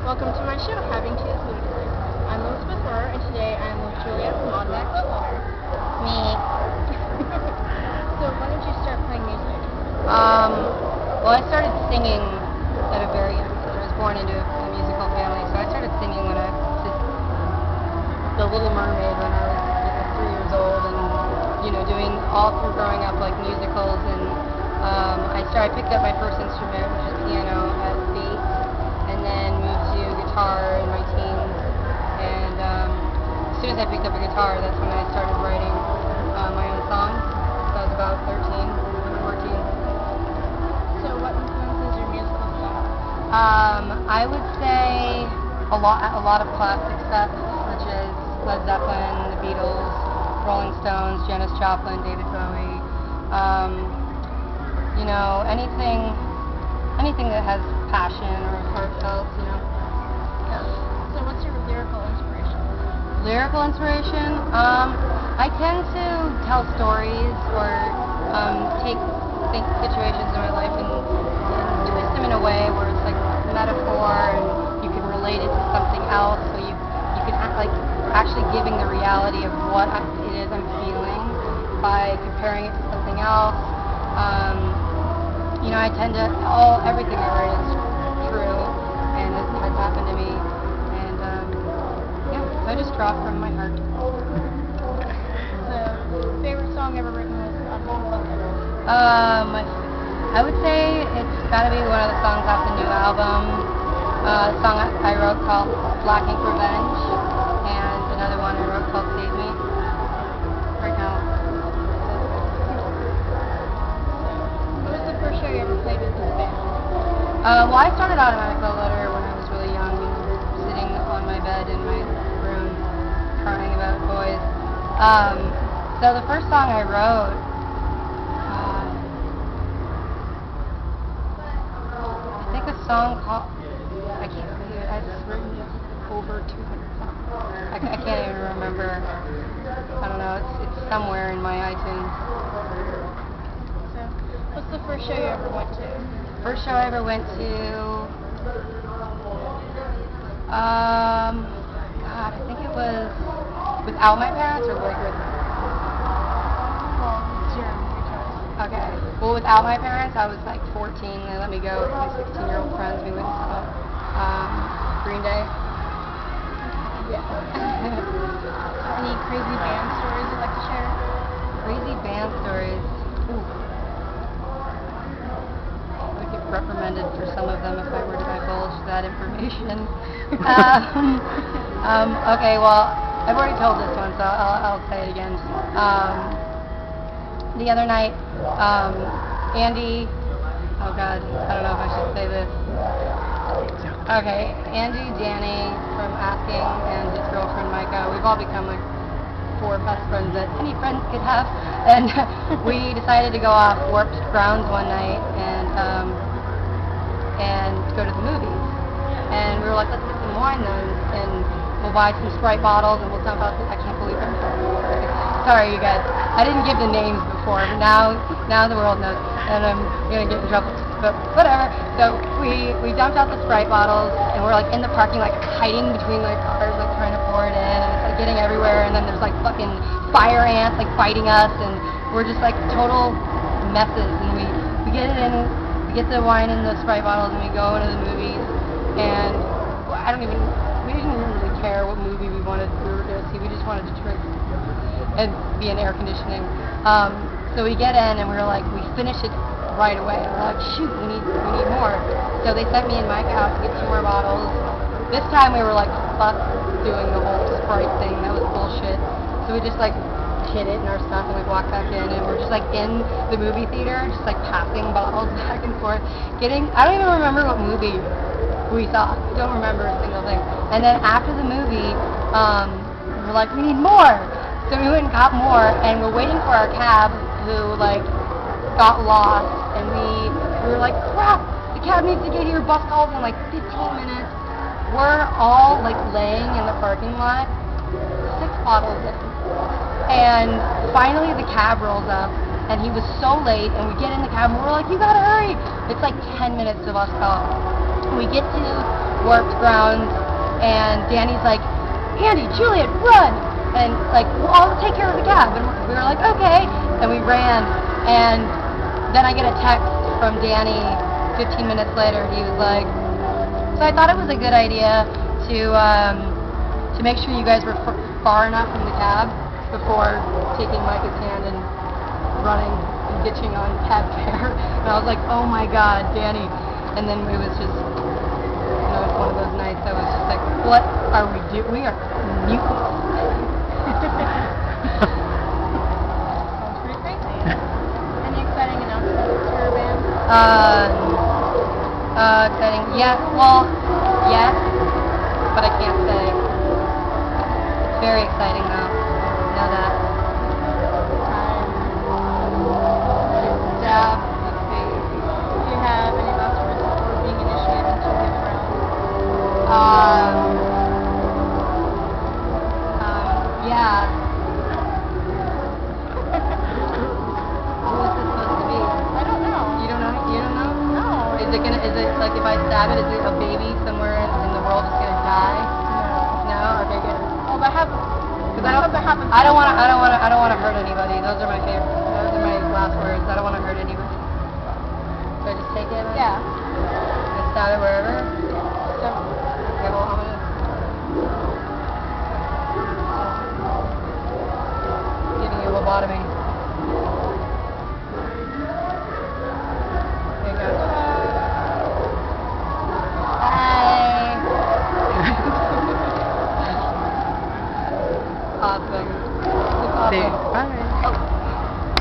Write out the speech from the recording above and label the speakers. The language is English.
Speaker 1: Welcome to my show, Having Tea with Voodoo. I'm Elizabeth Burr, and today I'm with Juliet from Automatic Love.
Speaker 2: Me.
Speaker 1: So when did you start playing music?
Speaker 2: Well, I started singing at a very young age. I was born into a musical family, so I started singing when I was The Little Mermaid when I was 3 years old, and doing all through growing up like musicals. And I picked up my first instrument, which is piano, at 8, and then moved to guitar in my teens. And as soon as I picked up a guitar, that's when I started writing my own songs. So I was about 13, 14.
Speaker 1: So what influences your musical style?
Speaker 2: I would say a lot of classic stuff, such as Led Zeppelin, the Beatles, Rolling Stones, Janis Joplin, David Bowie. Anything that has passion or heartfelt.
Speaker 1: Yeah. So what's your lyrical inspiration?
Speaker 2: Lyrical inspiration? I tend to tell stories or think situations in my life and twist them in a way where it's like metaphor and you can relate it to something else, so you can actually giving the reality of what it is I'm feeling by comparing it to something else. I tend to, everything I write is true and it has happened to me, and so I just draw from my heart.
Speaker 1: So favorite song ever written was
Speaker 2: I would say it's got to be one of the songs off the new album. A song I wrote called Black Ink Revenge, and another one I wrote called Save Me. Right now.
Speaker 1: What was the first show you ever played with this band?
Speaker 2: Well, I started Automatic Love Letter when I was really young, sitting on my bed in my room, crying about boys. So the first song I wrote, I think a song called, I can't believe it, I've written over 200 songs. I can't even remember. I don't know, it's somewhere in my iTunes.
Speaker 1: So what's the first show you ever went to?
Speaker 2: First show I ever went to, God, I think it was without my parents or with my parents?
Speaker 1: Well, it's your choice.
Speaker 2: Okay. Well, without my parents, I was like 14. They let me go with my 16-year-old friends. We went to Green Day.
Speaker 1: Yeah. Any crazy band stories you'd like to share?
Speaker 2: Crazy band stories. Ooh. I would get reprimanded for some of them if I were to divulge that information. Okay, well, I've already told this one, so I'll say it again. The other night, Andy, oh God, I don't know if I should say this. Okay, Andy, Danny from Asking, and his girlfriend Micah, we've all become like 4 best friends that any friends could have, and we decided to go off Warped Grounds one night and go to the movies. And we were like, let's get some wine then, and we'll buy some Sprite bottles and we'll dump out I can't believe it. Sorry, you guys. I didn't give the names before, but now the world knows, and I'm gonna get in trouble. But whatever. So we dumped out the Sprite bottles, and we're like in the parking, like hiding between like cars, like trying to pour it in, and it's like getting everywhere. And then there's like fucking fire ants like fighting us, and we're just like total messes. And we get it in, we get the wine in the Sprite bottles, and we go into the movies. And we didn't really care what movie we were going to see. We just wanted to drink and be in air conditioning. So we get in and we finish it right away. We're like, shoot, we need more. So they sent me and Mike out to get 2 more bottles. This time we were like, fuck doing the whole Sprite thing. That was bullshit. So we just like hid it in our stuff and we walked back in and we're just like in the movie theater, just like passing bottles back and forth. I don't even remember what movie we saw. I don't remember a single thing. And then after the movie, we're like, we need more. So we went and got more, and we're waiting for our cab, who like got lost, and we were like, crap, the cab needs to get here. Bus calls in like 15 minutes. We're all like laying in the parking lot, 6 bottles in, and finally the cab rolls up, and he was so late, and we get in the cab, and we're like, you gotta hurry. It's like 10 minutes of us out. We get to worked grounds, and Danny's like, Andy, Juliet, run! And like, well, I'll take care of the cab. And we were like, okay. And we ran, and then I get a text from Danny 15 minutes later. He was like, so I thought it was a good idea to make sure you guys were far enough from the cab before taking Micah's hand and running and ditching on cab fare. And I was like, oh my God, Danny. And then it was just, it's one of those nights that was just like, what are we doing? We are mutants.
Speaker 1: Sounds pretty crazy. Any exciting announcements for your band?
Speaker 2: Exciting. Yeah, well, yes, but I can't say. It's very exciting though. Know that. Yeah, let's see.
Speaker 1: Do you have any last words before being initiated into the round?
Speaker 2: Yeah. Who is this supposed to be?
Speaker 1: I don't know.
Speaker 2: You don't know? You don't know?
Speaker 1: No.
Speaker 2: Is it like if I stab it, is it a baby somewhere in the world that's gonna die?
Speaker 1: No.
Speaker 2: No? Okay, good.
Speaker 1: Oh, that happens.
Speaker 2: I don't want to hurt anybody. Those are my favorite. Those are my last words. I don't want to hurt anybody. So I just take it?
Speaker 1: Yeah.
Speaker 2: And stab it where